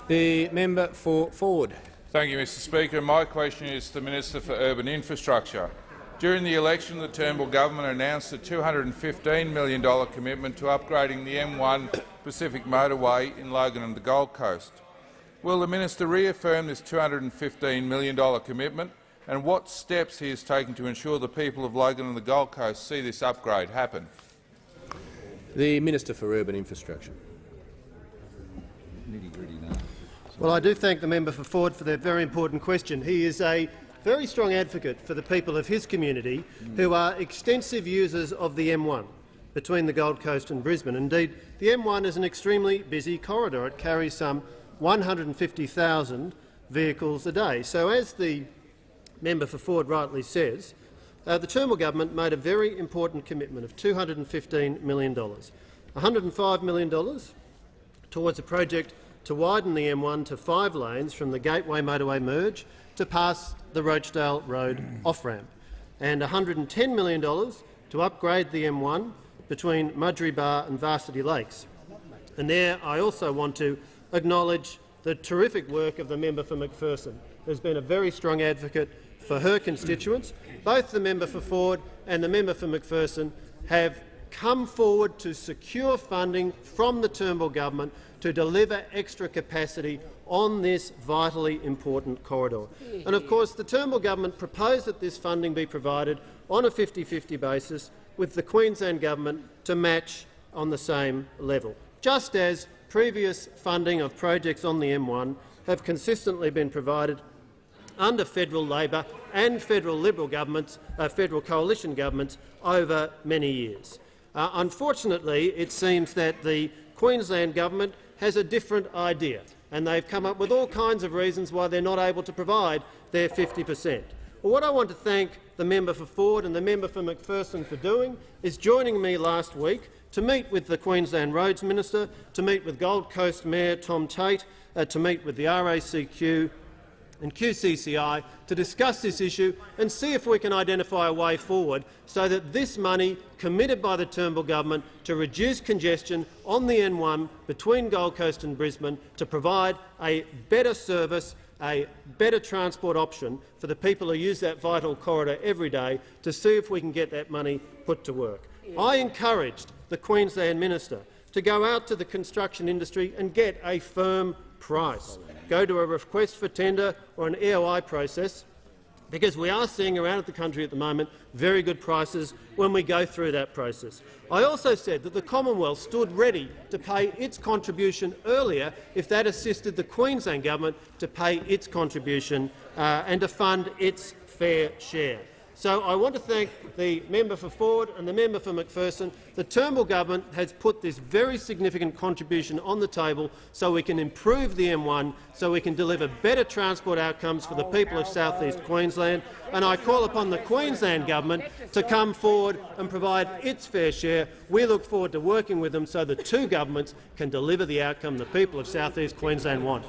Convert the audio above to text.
The member for Forde. Thank you, Mr Speaker. My question is to the Minister for Urban Infrastructure. During the election, the Turnbull government announced a $215 million commitment to upgrading the M1 Pacific Motorway in Logan and the Gold Coast. Will the minister reaffirm this $215 million commitment, and what steps he is taking to ensure the people of Logan and the Gold Coast see this upgrade happen? The Minister for Urban Infrastructure. Well, I do thank the member for Forde for that very important question. He is a very strong advocate for the people of his community who are extensive users of the M1 between the Gold Coast and Brisbane. Indeed, the M1 is an extremely busy corridor. It carries some 150,000 vehicles a day. So, as the member for Forde rightly says, the Turnbull government made a very important commitment of $215 million, $105 million towards a project to widen the M1 to 5 lanes from the Gateway Motorway merge to past the Rochedale Road off-ramp, and $110 million to upgrade the M1 between Mudgee Bar and Varsity Lakes. And there I also want to acknowledge the terrific work of the member for McPherson, who's been a very strong advocate for her constituents. Both the member for Forde and the member for McPherson have come forward to secure funding from the Turnbull government to deliver extra capacity on this vitally important corridor. And of course, the Turnbull government proposed that this funding be provided on a 50-50 basis, with the Queensland government to match on the same level, just as previous funding of projects on the M1 have consistently been provided under federal Labor and federal Liberal governments, federal coalition governments, over many years. Unfortunately, it seems that the Queensland government has a different idea, and they've come up with all kinds of reasons why they're not able to provide their 50%. Well, what I want to thank the member for Forde and the member for McPherson for doing is joining me last week to meet with the Queensland Roads Minister, to meet with Gold Coast Mayor Tom Tate, to meet with the RACQ and QCCI to discuss this issue and see if we can identify a way forward so that this money committed by the Turnbull government to reduce congestion on the N1 between Gold Coast and Brisbane, to provide a better service, a better transport option for the people who use that vital corridor every day, to see if we can get that money put to work. I encouraged the Queensland minister to go out to the construction industry and get a firm price, go to a request for tender or an EOI process, because we are seeing around the country at the moment very good prices when we go through that process. I also said that the Commonwealth stood ready to pay its contribution earlier if that assisted the Queensland government to pay its contribution and to fund its fair share. So I want to thank the member for Forde and the member for McPherson. The Turnbull government has put this very significant contribution on the table so we can improve the M1, so we can deliver better transport outcomes for the people of South East Queensland. And I call upon the Queensland government to come forward and provide its fair share. We look forward to working with them so the two governments can deliver the outcome the people of South East Queensland want.